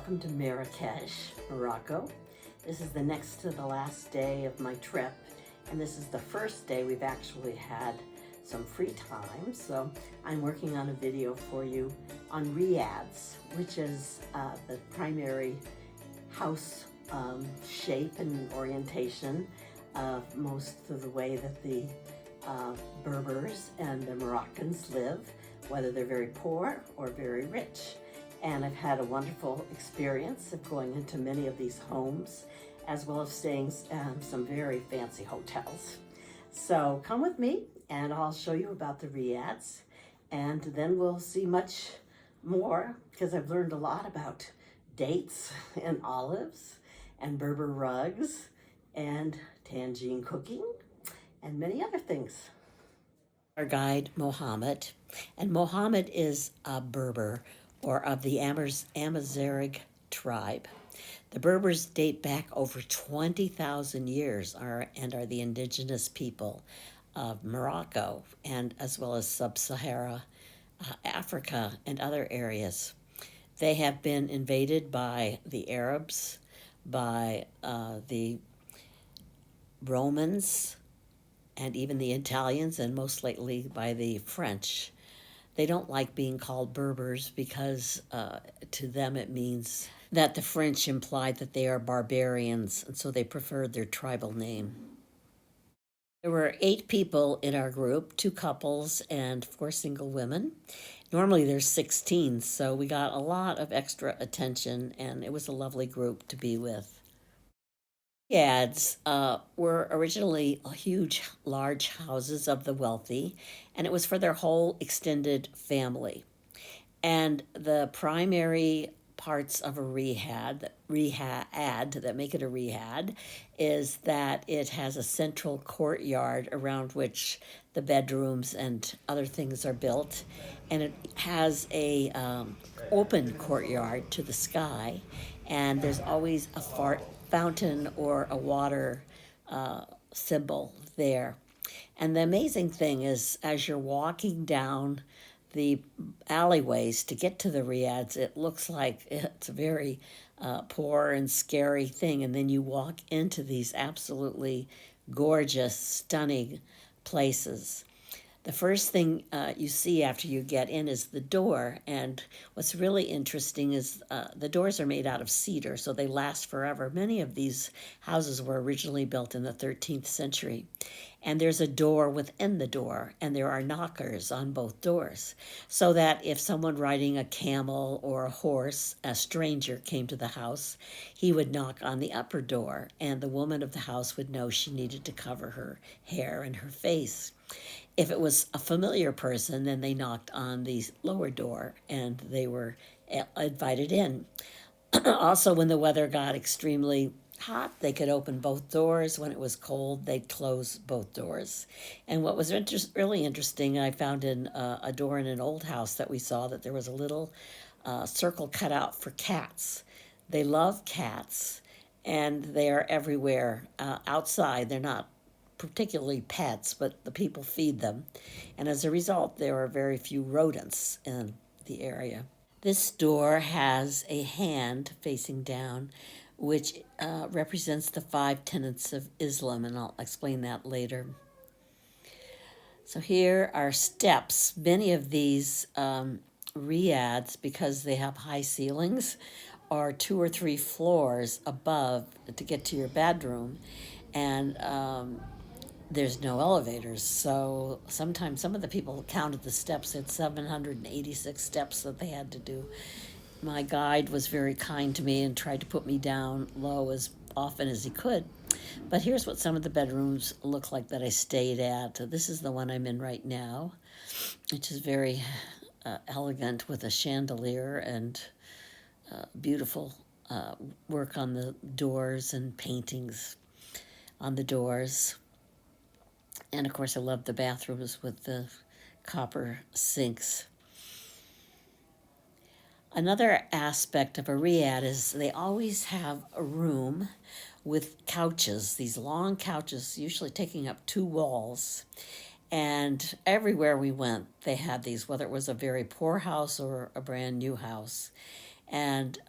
Welcome to Marrakesh, Morocco. This is the next to the last day of my trip, and this is the first day we've actually had some free time. So I'm working on a video for you on riads, which is the primary house shape and orientation of most of the way that the Berbers and the Moroccans live, whether they're very poor or very rich. And I've had a wonderful experience of going into many of these homes, as well as staying in some very fancy hotels. So come with me and I'll show you about the riads, and then we'll see much more, because I've learned a lot about dates and olives and Berber rugs and tangine cooking and many other things. Our guide, Mohammed, and Mohammed is a Berber, or of the Amazigh tribe. The Berbers date back over 20,000 years and are the indigenous people of Morocco, and as well as sub-Sahara Africa and other areas. They have been invaded by the Arabs, by the Romans, and even the Italians, and most lately by the French. They don't like being called Berbers because to them it means that the French implied that they are barbarians, and so they preferred their tribal name. There were 8 people in our group, 2 couples and 4 single women. Normally there's 16, so we got a lot of extra attention, and it was a lovely group to be with. Riads were originally huge, large houses of the wealthy, and it was for their whole extended family. And the primary parts of a riad that make it a riad is that it has a central courtyard around which the bedrooms and other things are built, and it has a open courtyard to the sky, and there's always a fountain or a water symbol there. And the amazing thing is, as you're walking down the alleyways to get to the riads, it looks like it's a very poor and scary thing. And then you walk into these absolutely gorgeous, stunning places. The first thing you see after you get in is the door, and what's really interesting is the doors are made out of cedar, so they last forever. Many of these houses were originally built in the 13th century, and there's a door within the door, and there are knockers on both doors, so that if someone riding a camel or a horse, a stranger, came to the house, he would knock on the upper door, and the woman of the house would know she needed to cover her hair and her face. If it was a familiar person, then they knocked on the lower door and they were invited in. Also, when the weather got extremely hot, they could open both doors. When it was cold, they'd close both doors. And what was really interesting, I found in a door in an old house that we saw, that there was a little circle cut out for cats. They love cats, and they are everywhere outside. They're not particularly pets, but the people feed them. And as a result, there are very few rodents in the area. This door has a hand facing down, which represents the 5 tenets of Islam, and I'll explain that later. So here are steps. Many of these riads, because they have high ceilings, are 2 or 3 floors above to get to your bedroom, and there's no elevators, so sometimes some of the people counted the steps. Had 786 steps that they had to do. My guide was very kind to me and tried to put me down low as often as he could. But here's what some of the bedrooms look like that I stayed at. This is the one I'm in right now, which is very elegant, with a chandelier and beautiful work on the doors and paintings on the doors. And of course, I love the bathrooms with the copper sinks. Another aspect of a riad is they always have a room with couches, these long couches, usually taking up 2 walls. And everywhere we went, they had these, whether it was a very poor house or a brand new house. And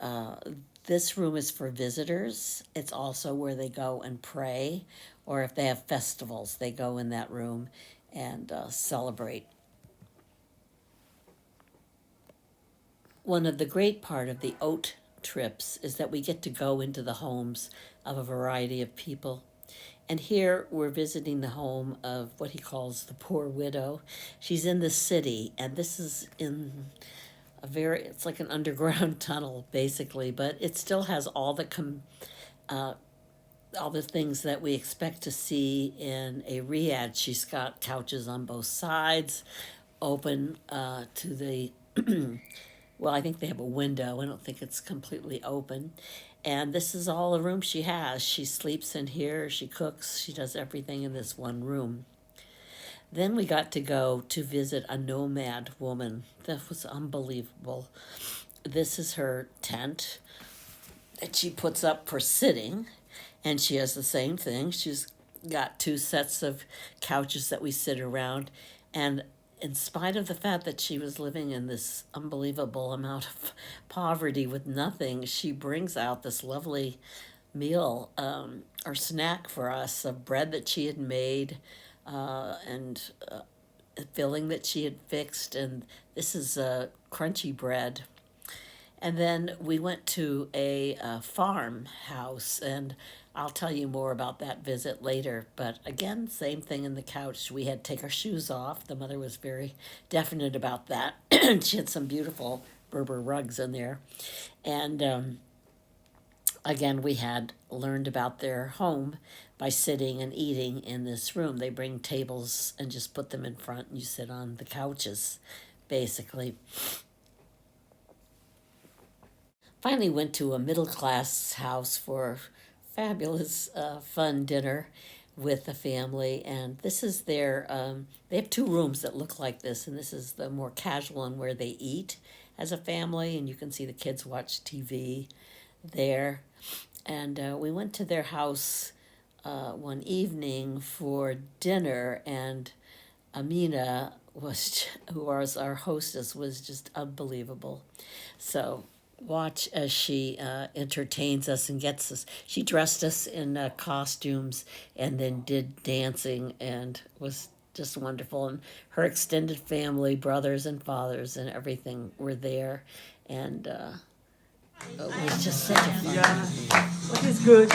this room is for visitors. It's also where they go and pray, or if they have festivals, they go in that room and celebrate. One of the great part of the OAT trips is that we get to go into the homes of a variety of people. And here we're visiting the home of what he calls the poor widow. She's in the city, and this is in it's like an underground tunnel basically, but it still has all the things that we expect to see in a riad. She's got couches on both sides, open to the well, I think they have a window. I don't think it's completely open. And this is all the room she has. She sleeps in here, she cooks, she does everything in this one room. Then we got to go to visit a nomad woman. That was unbelievable. This is her tent that she puts up for sitting, and she has the same thing. She's got two sets of couches that we sit around, and in spite of the fact that she was living in this unbelievable amount of poverty with nothing, she brings out this lovely meal or snack for us of bread that she had made and a filling that she had fixed. And this is crunchy bread. And then we went to a farmhouse, and I'll tell you more about that visit later. But again, same thing in the couch. We had to take our shoes off. The mother was very definite about that. She had some beautiful Berber rugs in there. And again, we had learned about their home by sitting and eating in this room. They bring tables and just put them in front, and you sit on the couches, basically. Finally went to a middle class house for fabulous fun dinner with the family. And this is they have two rooms that look like this, and this is the more casual one where they eat as a family, and you can see the kids watch TV there. And we went to their house one evening for dinner, and Amina who was our hostess, was just unbelievable. So watch as she entertains us and gets us. She dressed us in costumes and then did dancing and was just wonderful. And her extended family, brothers and fathers and everything were there. And it was just such a fun evening. What is good?